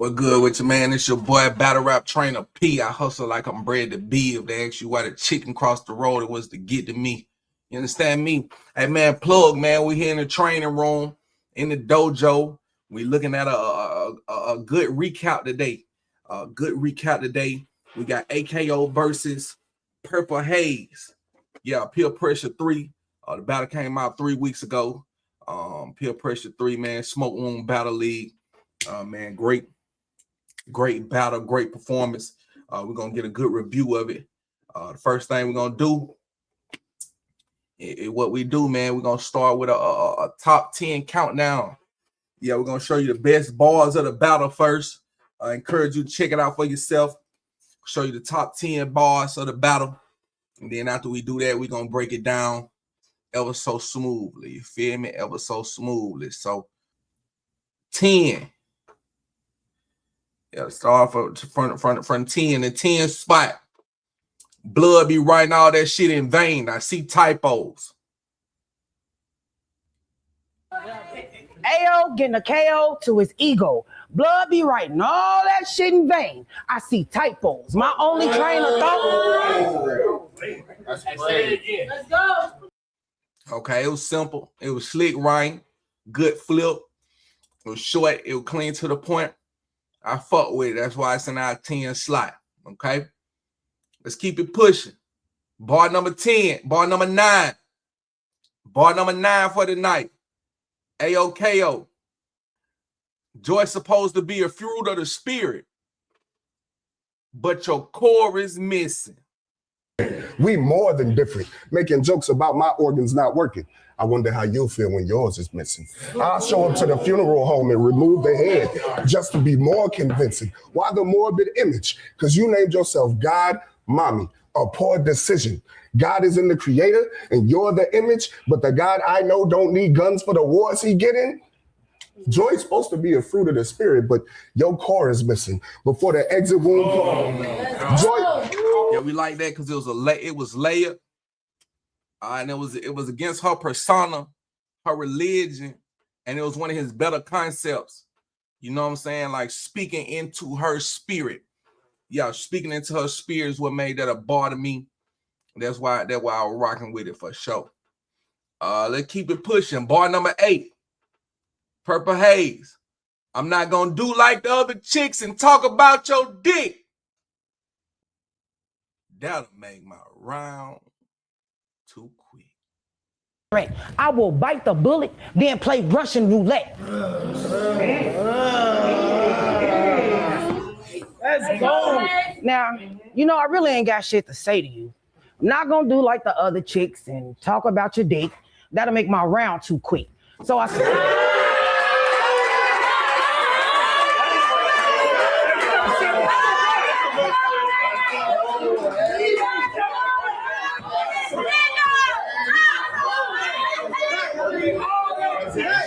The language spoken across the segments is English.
What good with you, man? It's your boy, Battle Rap Trainer P. I hustle like I'm bred to be. If they ask you why the chicken crossed the road, it was to get to me. You understand me? Hey, man, Plugg, man. We here in the training room, in the dojo. We looking at a good recap today. We got AOKO versus Purple Haze. Yeah, Peer Pressure 3. The battle came out 3 weeks ago. Peer Pressure 3, man. Smoke Room Battle League. Man, great battle, great performance. We're gonna get a good review of it. The first thing we're gonna do is what we do, man. We're gonna start with a top 10 countdown. Yeah, we're gonna show you the best bars of the battle first. I encourage you to check it out for yourself. Show you the top 10 bars of the battle, and then after we do that, we're gonna break it down ever so smoothly. You feel me? Ever so smoothly. So 10. Yeah, start from 10. The 10 spot. Blood be writing all that shit in vain. I see typos. AO getting a KO to his ego. Blood be writing all that shit in vain. I see typos. My only train of thought. Let's go. Okay, it was simple. It was slick writing. Good flip. It was short. It was clean to the point. I fuck with it. That's why it's in our 10 slot. Okay. Let's keep it pushing. Bar number 10. Bar number 9. Bar number 9 for the night. AOKO. Joy's supposed to be a fruit of the spirit, but your core is missing. We more than different, making jokes about my organs not working. I wonder how you'll feel when yours is missing. I'll show up to the funeral home and remove the head just to be more convincing. Why the morbid image? Because you named yourself God, Mommy. A poor decision. God is in the creator and you're the image, but the God I know don't need guns for the wars he get in. Joy's supposed to be a fruit of the spirit, but your core is missing. Before the exit wound, Joy. Yeah, we like that because it was layered. And it was against her persona, her religion, and it was one of his better concepts. You know what I'm saying? Like speaking into her spirit. Yeah, speaking into her spirit is what made that a bar to me. That's why I was rocking with it for sure. Let's keep it pushing. Bar number 8. Purple Haze. I'm not gonna do like the other chicks and talk about your dick. That'll make my round too quick. Right. I will bite the bullet, then play Russian roulette. Let's go. Now, you know, I really ain't got shit to say to you. I'm not gonna do like the other chicks and talk about your dick. That'll make my round too quick. So I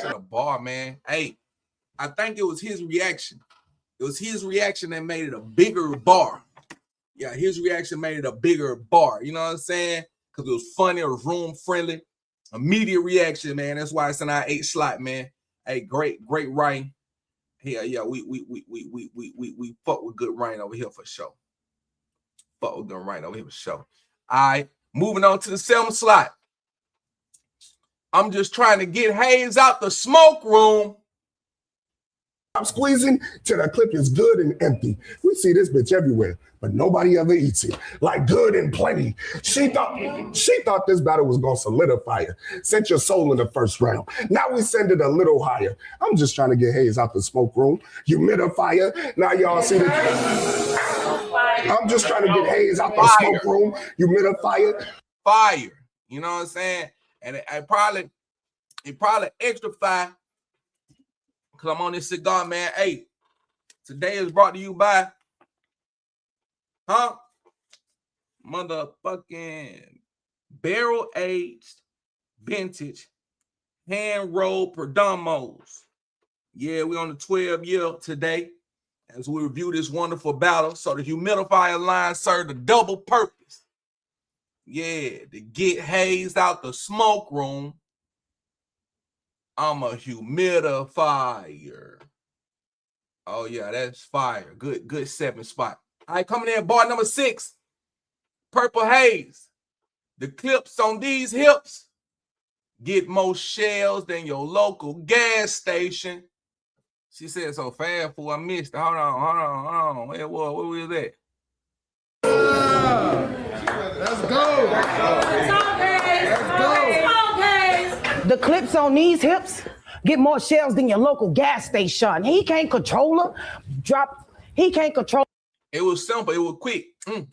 a bar, man. Hey, I think it was his reaction. It was his reaction that made it a bigger bar. Yeah, his reaction made it a bigger bar. You know what I'm saying? Because it was funny, it was room friendly. Immediate reaction, man. That's why it's in our 8 slot, man. Hey, great writing. Yeah, we fuck with good writing over here for sure. Fuck with good writing over here for sure. All right, moving on to the 7 slot. I'm just trying to get Haze out the smoke room. I'm squeezing till the clip is good and empty. We see this bitch everywhere, but nobody ever eats it. Like good and plenty. She thought this battle was gonna solidify her. Sent your soul in the first round. Now we send it a little higher. I'm just trying to get Haze out the smoke room. Humidifier. Now y'all see this. I'm just trying to get Haze out the smoke room. Humidifier. Fire. You know what I'm saying? And it probably extra fire. Cause I'm on this cigar, man. Hey, today is brought to you by motherfucking barrel-aged vintage hand-rolled Perdomos. Yeah, we on the 12 year today as we review this wonderful battle. So the humidifier line served a double purpose. Yeah, to get Haze out the smoke room. I'm a humidifier. Oh yeah, that's fire. Good 7 spot. All right, coming in bar number 6. Purple Haze. The clips on these hips get more shells than your local gas station. She said so fast, fool. I missed it. Hold on. Where was that? Let's go. The clips on these hips get more shells than your local gas station. He can't control her. He can't control. It was simple. It was quick.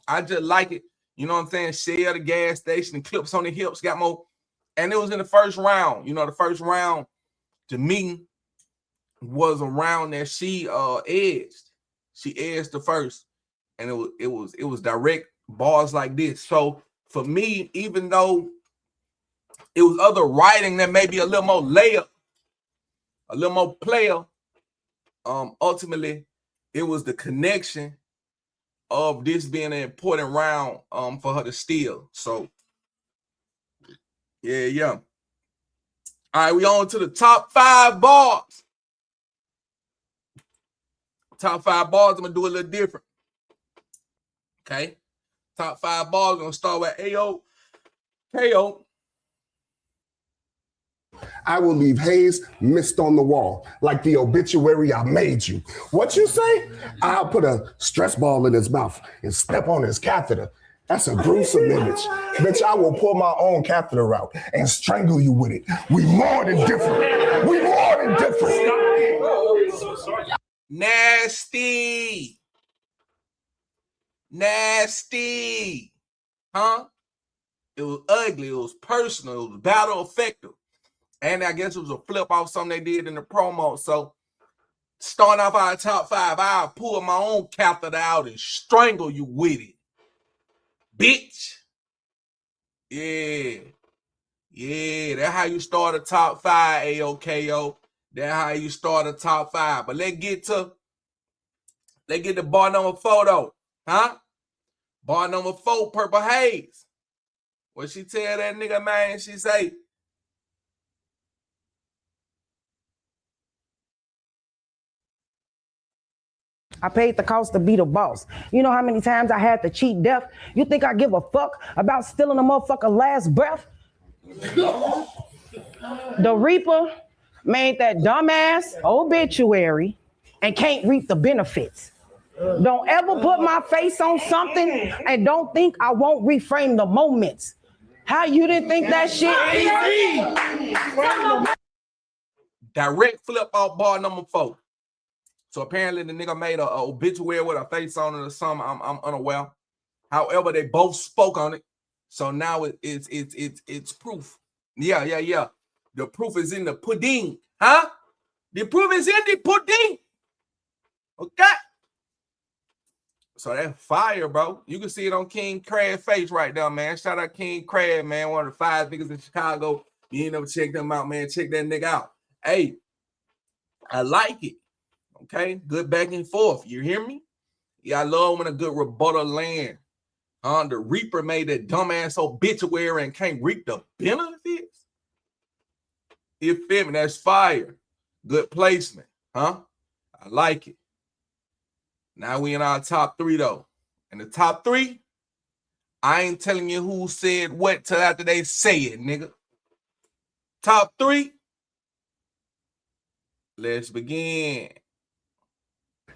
I just like it. You know what I'm saying? Shell the gas station, the clips on the hips got more. And it was in the first round. You know, the first round to me was a round that she edged. She edged the first. And it was direct bars like this. So for me, even though it was other writing that may be a little more layup, a little more player, ultimately it was the connection of this being an important round for her to steal. So yeah. All right, we on to the top 5 bars. Top 5 bars, I'm gonna do a little different. Okay. Top 5 bars, gonna start with AOKO. I will leave Hayes missed on the wall, like the obituary I made you. What you say? I'll put a stress ball in his mouth and step on his catheter. That's a gruesome image. Bitch, I will pull my own catheter out and strangle you with it. We more than different. We more than different. Nasty. Huh? It was ugly. It was personal. It was battle effective. And I guess it was a flip off something they did in the promo. So starting off our top 5, I'll pull my own catheter out and strangle you with it. Bitch. Yeah, that's how you start a top 5, AOKO. That's how you start a top 5. But let's get to bar number 4 though. Huh? Bar number 4, Purple Haze. What she tell that nigga, man? She say, I paid the cost to be the boss. You know how many times I had to cheat death? You think I give a fuck about stealing a motherfucker last breath? The Reaper made that dumbass obituary and can't reap the benefits. Don't ever put my face on something and don't think I won't reframe the moments. How you didn't think that shit? Direct flip off bar number 4. So apparently the nigga made a obituary with a face on it or something. I'm unaware. However, they both spoke on it. So now it's proof. Yeah. The proof is in the pudding. Huh? The proof is in the pudding. Okay. So that's fire, bro. You can see it on King Crad's face right now, man. Shout out King Crad, man. One of the 5 niggas in Chicago. You ain't never check them out, man. Check that nigga out. Hey, I like it. Okay, good back and forth. You hear me? Yeah, I love when a good rebuttal land. The Reaper made that dumbass obituary and can't reap the benefits. You feel me? That's fire. Good placement. Huh? I like it. Now we in our top 3 though. In the top 3, I ain't telling you who said what till after they say it, nigga. Top 3. Let's begin.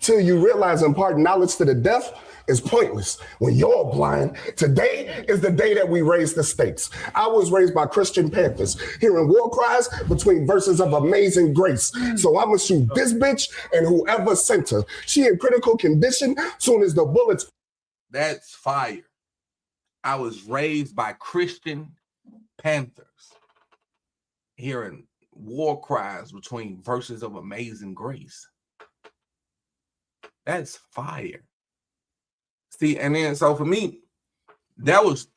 Till you realize imparting knowledge to the deaf is pointless when you're blind. Today is the day that we raise the stakes. I was raised by Christian Panthers, hearing war cries between verses of Amazing Grace. So I'ma shoot this bitch and whoever sent her. She in critical condition soon as the bullets. That's fire. I was raised by Christian Panthers, hearing war cries between verses of Amazing Grace. That's fire. See, and then so for me, that was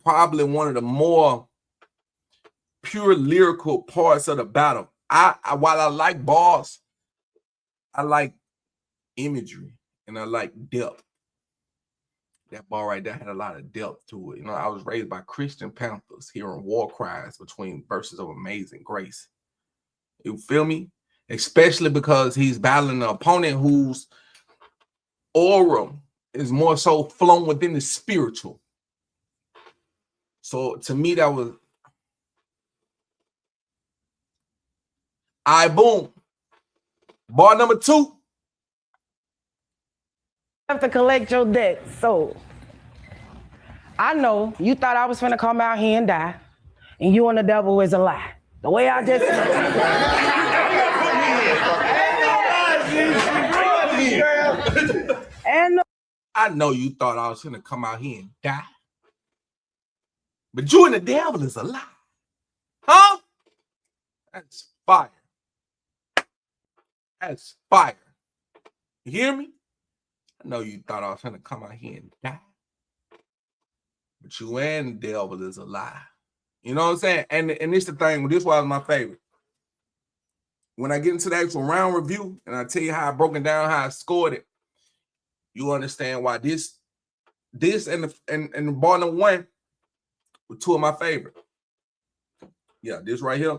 probably one of the more pure lyrical parts of the battle. While I like bars, I like imagery and I like depth. That bar right there had a lot of depth to it. You know, I was raised by Christian Panthers, hearing war cries between verses of Amazing Grace. You feel me? especially because he's battling an opponent whose aura is more so flown within the spiritual. So to me, that was boom. Bar number 2. Have to collect your debt. So I know you thought I was finna come out here and die, and you and the devil is a lie. The way I just and I know you thought I was gonna come out here and die, but you and the devil is a lie, huh? That's fire. That's fire. You hear me? I know you thought I was gonna come out here and die, but you and the devil is a lie. You know what I'm saying? And it's the thing. This was my favorite. When I get into the actual round review and I tell you how I broke it down, how I scored it, you understand why this and the bar number 1 were 2 of my favorite. Yeah, this right here.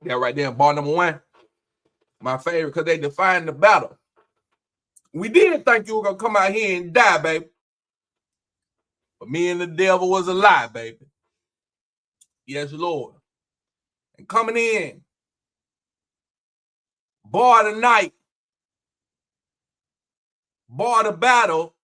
Yeah, right there, bar number 1. My favorite, because they defined the battle. We didn't think you were gonna come out here and die, baby. But me and the devil was a lie, baby. Yes, Lord. And coming in, bar the night, bar the battle.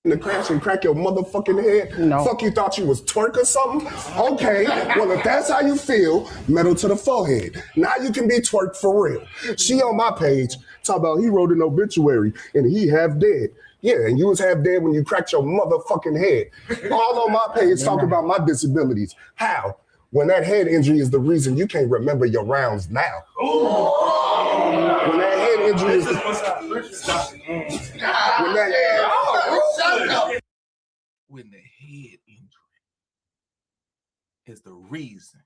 In the crash and crack your motherfucking head? No. Fuck, you thought you was twerk or something? Okay, well, if that's how you feel, metal to the forehead. Now you can be twerk for real. She on my page, talk about he wrote an obituary and he half dead. Yeah, and you was half dead when you cracked your motherfucking head. All on my page talk about my disabilities. How? When that head injury is the reason you can't remember your rounds now. When that head injury is when the head injury is the reason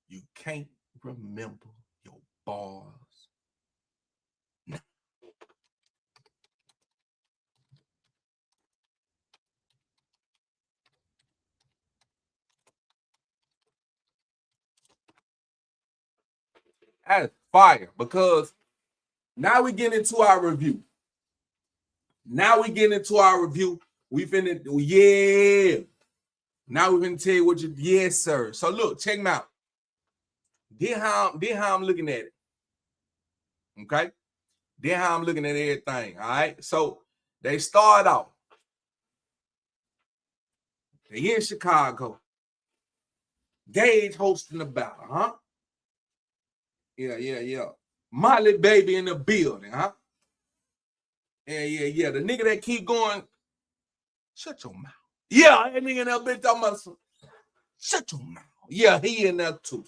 you can't remember your bars. Nah. That's fire, because now we get into our review. We finna, yeah. Now we finna tell you what you, yes, sir. So look, check me out. Then how I'm looking at it. Okay? Then how I'm looking at everything. All right. So they start off. They in Chicago. Gage hosting the battle, huh? Yeah. Molly baby in the building, huh? Yeah. The nigga that keep going, shut your mouth. Yeah, that nigga in that bitch talking about some, shut your mouth. Yeah, he in there too.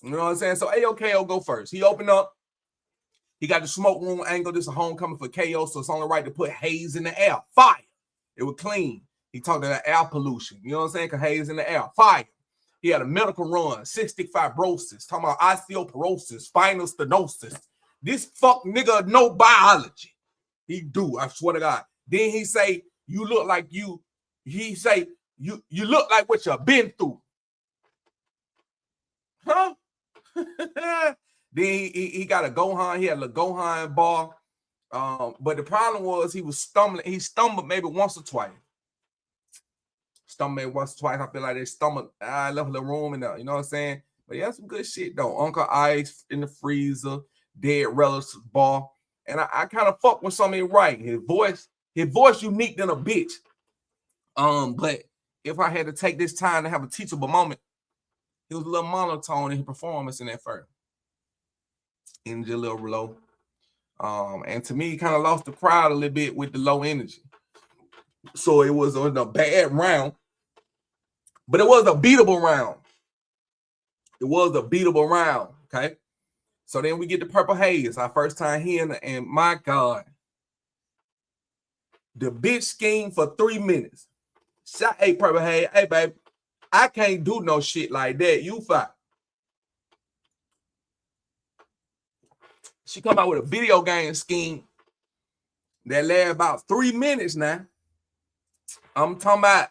You know what I'm saying? So AOKO go first. He opened up. He got the smoke room angle. This is a homecoming for KO, so it's only right to put Haze in the air. Fire. It was clean. He talked about air pollution. You know what I'm saying? Because Haze in the air. Fire. He had a medical run, cystic fibrosis, talking about osteoporosis, spinal stenosis. This fuck nigga no biology. He do, I swear to God. Then he say, you look like you, he say, you look like what you been through. Huh? Then he got a Gohan, he had a Gohan bar. But the problem was he was stumbling. He stumbled maybe once or twice. I feel like they stomach. I left the room and you know what I'm saying? But yeah, some good shit though. Uncle Ice in the freezer, dead relatives bar. And I kind of fuck with something right. His voice unique than a bitch. But if I had to take this time to have a teachable moment, it was a little monotone in his performance in that first. Energy a little low. And to me, he kind of lost the crowd a little bit with the low energy. So it was a bad round, but it was a beatable round. Okay. So then we get the Purple Haze, our first time hearing it, and my God, the bitch schemed for 3 minutes. Shot, hey, Purple Haze, hey, baby, I can't do no shit like that. You fine. She come out with a video game scheme that lasts about 3 minutes now. I'm talking about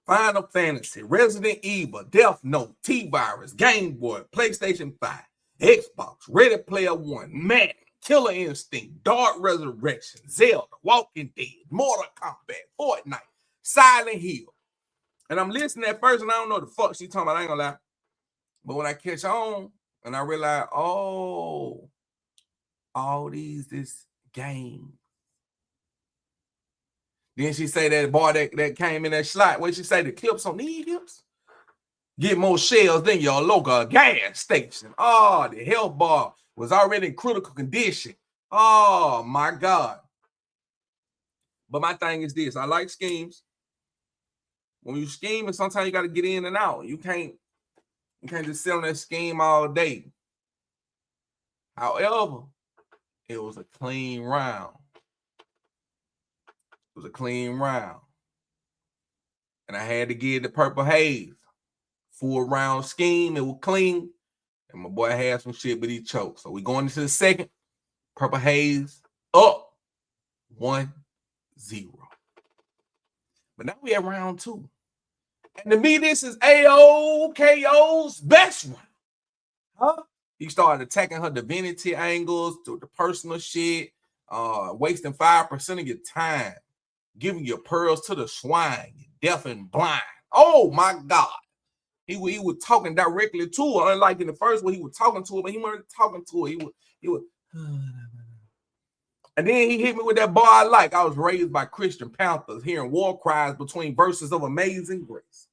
Final Fantasy, Resident Evil, Death Note, T-Virus, Game Boy, PlayStation 5, Xbox, Ready Player One, Madden, Killer Instinct, Dark Resurrection, Zelda, Walking Dead, Mortal Kombat, Fortnite, Silent Hill. And I'm listening at first and I don't know what the fuck she talking about, I ain't gonna lie. But when I catch on and I realize, oh, all these is games. Then she say that boy that came in that slot. What she say? The clips on these hips get more shells than your local gas station. Oh, the health bar was already in critical condition. Oh my God. But my thing is this: I like schemes. When you scheme, sometimes you got to get in and out. You can't just sit on that scheme all day. However, it was a clean round. It was a clean round. And I had to give the Purple Haze full round scheme. It was clean. And my boy had some shit, but he choked. So we going into the second. Purple Haze up 1-0. But now we at round 2. And to me, this is AOKO's best one. Huh? He started attacking her divinity angles, to the personal shit, wasting 5% of your time, giving your pearls to the swine, deaf and blind. Oh my God. He was talking directly to her, unlike in the first one, he was talking to her, but he wasn't talking to her. He was and then he hit me with that bar I like. I was raised by Christian Panthers, hearing war cries between verses of Amazing Grace.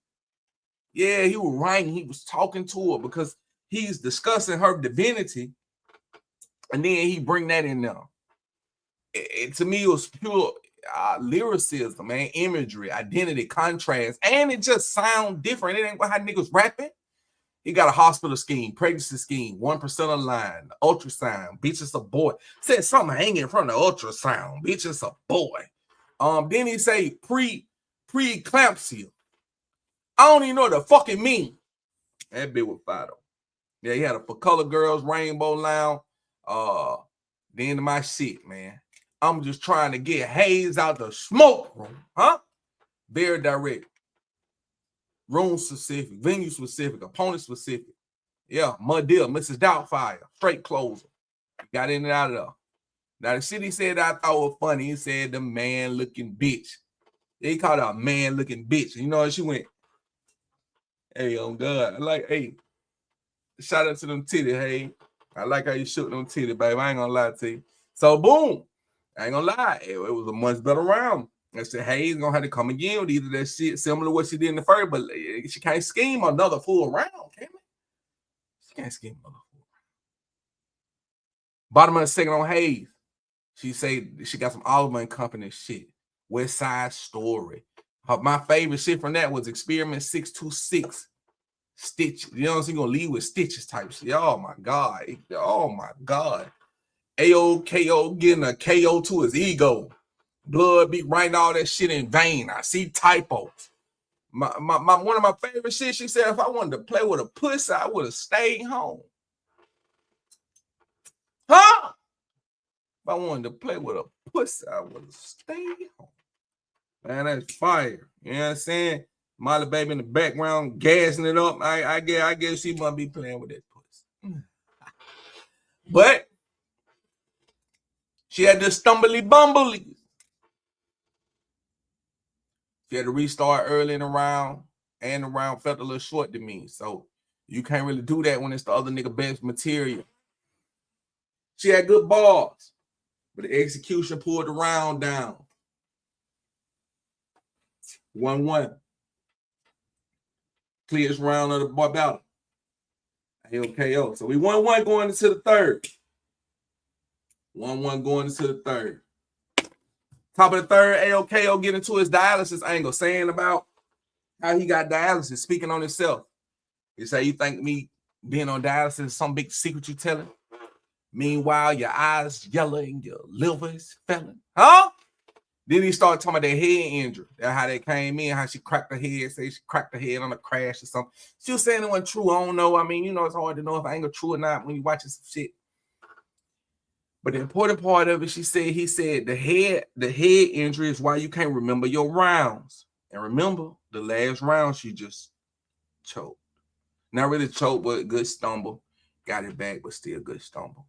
Yeah, he was writing. He was talking to her because he's discussing her divinity, and then he bring that in there. To me, it was pure lyricism, man, imagery, identity, contrast, and it just sound different. It ain't how niggas rapping. He got a hospital scheme, pregnancy scheme, 1% of line, ultrasound, bitch, it's a boy. Said something hanging from the ultrasound, bitch, it's a boy. Then he say pre-eclampsia. I don't even know what the fuck it mean. That bit was fire though. Yeah, he had a For Color Girls Rainbow Lounge. The end of my shit, man. I'm just trying to get Haze out the smoke room, huh? Very direct. Room specific, venue specific, opponent specific. Yeah, Mud Deal, Mrs. Doubtfire, straight closer. Got in and out of there. Now, the shit he said I thought was funny. He said the man-looking bitch. He called her a man-looking bitch. You know, she went, hey, oh God. I like, hey, shout out to them titties, hey. I like how you shoot them titties, babe. I ain't gonna lie to you. So, boom. I ain't gonna lie. It was a much better round. I said, hey, he's gonna have to come again with either that shit similar to what she did in the first, but she can't scheme another full round, can it? She can't scheme another full round. Bottom of the second on Haze. She say she got some Oliver and Company shit. West Side Story. My favorite shit from that was Experiment 626. Stitch. You know what I'm saying? Gonna lead with stitches type shit. Oh my God. Oh my God. AOKO getting a KO to his ego. Blood be writing all that shit in vain. I see typos. My one of my favorite shit, she said, if I wanted to play with a pussy, I would have stayed home. Huh? If I wanted to play with a pussy, I would have stayed home. Man, that's fire. You know what I'm saying? Molly Baby in the background, gassing it up. I guess she must be playing with that pussy. But she had the stumbly bumbly. She had to restart early in the round, and the round felt a little short to me. So you can't really do that when it's the other nigga best material. She had good balls, but the execution pulled the round down. 1-1. Clearest round of the battle. AOKO. So we 1-1 going into the third. 1-1 going into the third. Top of the third, AOKO get into his dialysis angle, saying about how he got dialysis, speaking on himself. He say, you think me being on dialysis is some big secret you telling? Meanwhile, your eyes yellow and your liver is failing. Huh? Then he started talking about that head injury. That's how they came in, how she cracked her head, say she cracked her head on a crash or something. She was saying it wasn't true. I don't know. I mean, you know, it's hard to know if angle true or not when you watching some shit. But the important part of it, he said the head injury is why you can't remember your rounds. And remember, the last round she just choked. Not really choked, but good stumble. Got it back, but still good stumble.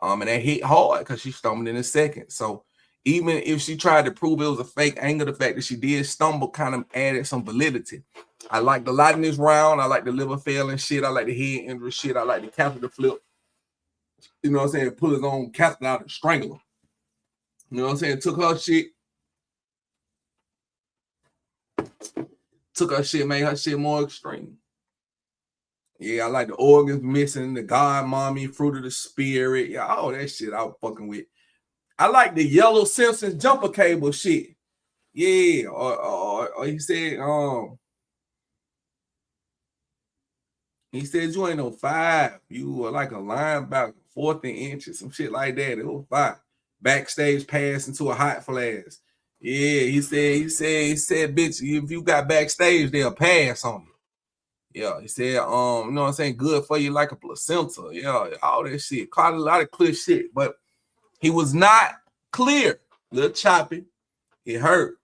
And that hit hard because she stumbled in a second. So even if she tried to prove it was a fake angle, the fact that she did stumble kind of added some validity. I liked a lot in this round. I like the liver failing shit. I like the head injury shit. I like the catheter flip. You know what I'm saying? Pull his own catheter out and strangle her. You know what I'm saying? Took her shit, made her shit more extreme. Yeah, I like the organs missing, the God mommy, fruit of the spirit. Yeah, all that shit I was fucking with. I like the yellow Simpsons jumper cable shit. Yeah, or he said, you ain't no 5. You were like a linebacker, 4th and inches, some shit like that. It was 5. Backstage pass into a hot flash. Yeah, he said, bitch, if you got backstage, they'll pass on you. Yeah, he said, you know what I'm saying, good for you like a placenta. Yeah, all that shit. Caught a lot of clear shit, but he was not clear. A little choppy. It hurt.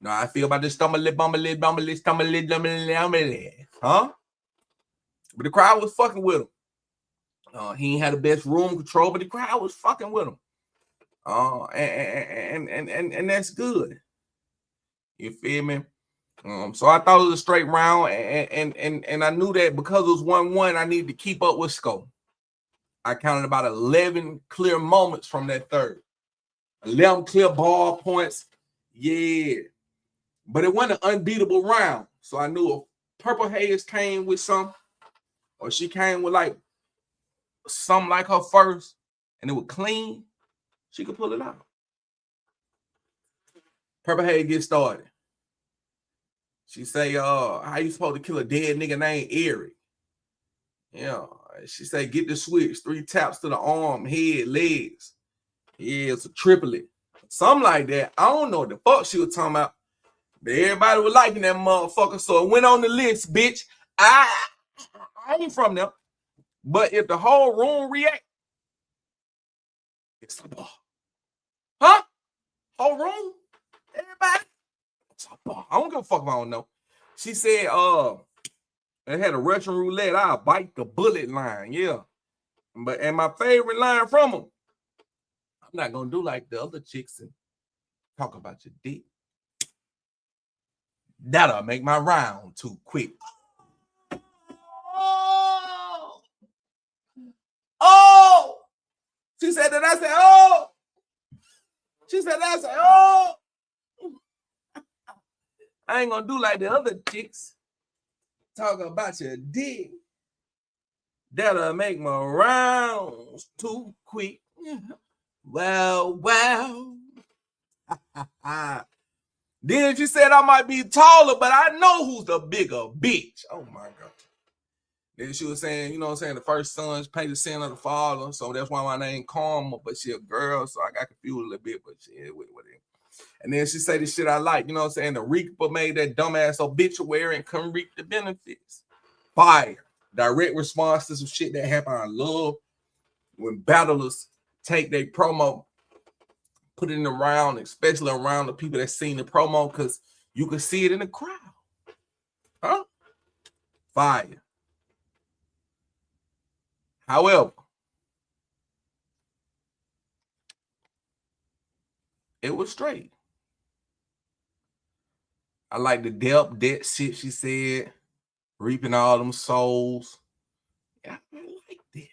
No, I feel about this stumbly, huh? But the crowd was fucking with him. He ain't had the best room control, but the crowd was fucking with him. And that's good. You feel me? So I thought it was a straight round, and I knew that because it was 1-1, I needed to keep up with score. I counted about 11 clear moments from that third. 11 clear ball points. Yeah. But it wasn't an unbeatable round. So I knew if Purple Haze came with some, or she came with like something like her first, and it was clean, she could pull it out. Purple Haze get started. She say, how you supposed to kill a dead nigga named Eric? Yeah. She say, get the switch. 3 taps to the arm, head, legs. Yeah, it's a triplet. Something like that. I don't know what the fuck she was talking about. But everybody was liking that motherfucker. So it went on the list, bitch. I ain't from them. But if the whole room react, it's a bar. Huh? Whole room? Everybody? It's a bar. I don't give a fuck if I don't know. She said, it had a Russian roulette. I'll bite the bullet line. Yeah. And my favorite line from them, I'm not gonna do like the other chicks and talk about your dick. That'll make my round too quick. Oh! She said that. I said, oh! She said that. I said, oh! I ain't gonna do like the other chicks. Talk about your dick. That'll make my rounds too quick. Well. Then she said I might be taller, but I know who's the bigger bitch. Oh my God. Then she was saying, you know what I'm saying, the first son's pay the sin of the father. So that's why my name Karma, but she a girl. So I got confused a little bit, but shit, whatever. And then she say the shit I like, you know what I'm saying? The Reaper made that dumbass obituary and couldn't reap the benefits. Fire. Direct response to some shit that happened. I love when battlers take their promo, put it around, especially around the people that seen the promo, because you can see it in the crowd. Huh? Fire. However, it was straight. I like the depth, that shit she said, reaping all them souls. Yeah, I like that.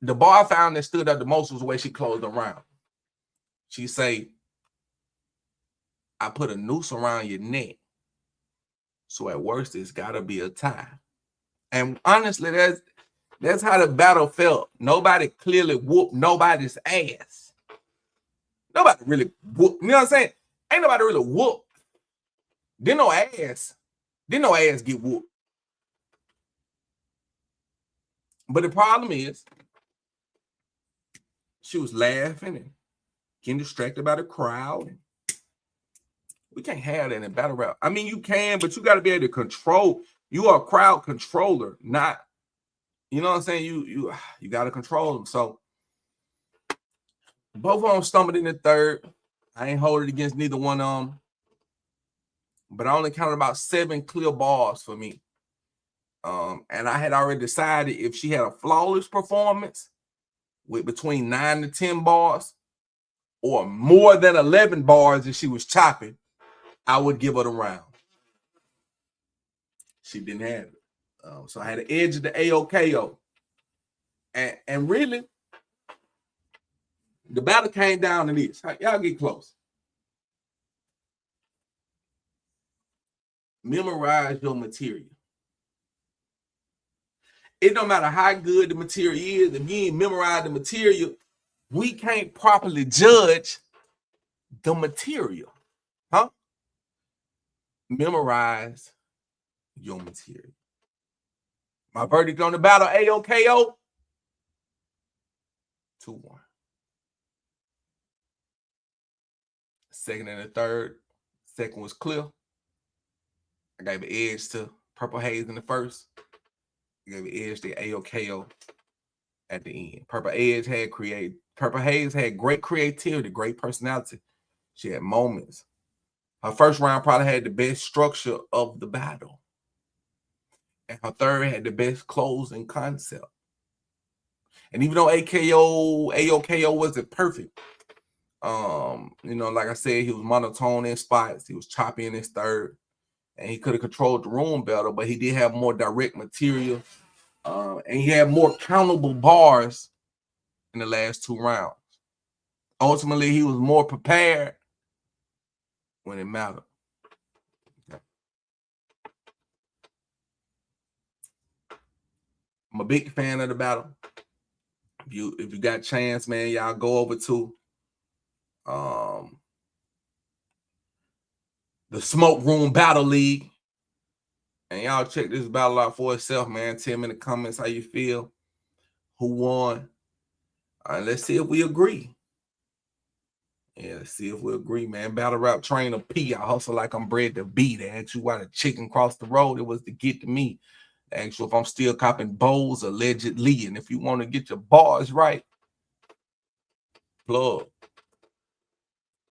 The bar I found that stood out the most was the way she closed the round. She say, I put a noose around your neck. So at worst, it's gotta be a tie. And honestly, that's how the battle felt. Nobody clearly whooped nobody's ass. Nobody really whooped. You know what I'm saying? Ain't nobody really whooped. Didn't no ass get whooped. But the problem is, she was laughing and getting distracted by the crowd. We can't have that in battle rap. I mean, you can, but you got to be able to control. You are a crowd controller, not You know what I'm saying? You got to control them. So both of them stumbled in the third. I ain't holding it against neither one of them. But I only counted about 7 clear bars for me. And I had already decided if she had a flawless performance with between 9 to 10 bars or more than 11 bars if she was chopping, I would give her the round. She didn't have it. So I had the edge of the AOKO. And really, the battle came down to this. Y'all get close. Memorize your material. It don't matter how good the material is. If you ain't memorize the material, we can't properly judge the material. Huh? Memorize your material. My verdict on the battle, AOKO, 2-1. Second and the third. Second was clear. I gave an edge to Purple Haze in the first. I gave an edge to AOKO at the end. Purple Haze had great creativity, great personality. She had moments. Her first round probably had the best structure of the battle. And her third had the best closing concept. And even though AOKO wasn't perfect, you know, like I said, he was monotone in spots. He was choppy in his third. And he could have controlled the room better, but he did have more direct material. And he had more countable bars in the last 2 rounds. Ultimately, he was more prepared when it mattered. Okay. I'm a big fan of the battle. If you got a chance, man, y'all go over to the Smoke Room Battle League. And y'all check this battle out for itself, man. Tell me in the comments how you feel. Who won? Let's see if we agree. Yeah, let's see if we agree, man. Battle rap trainer P. I hustle like I'm bred to be. They asked you why the chicken crossed the road. It was to get to me. They asked you if I'm still copping bowls allegedly. And if you want to get your bars right, Plugg.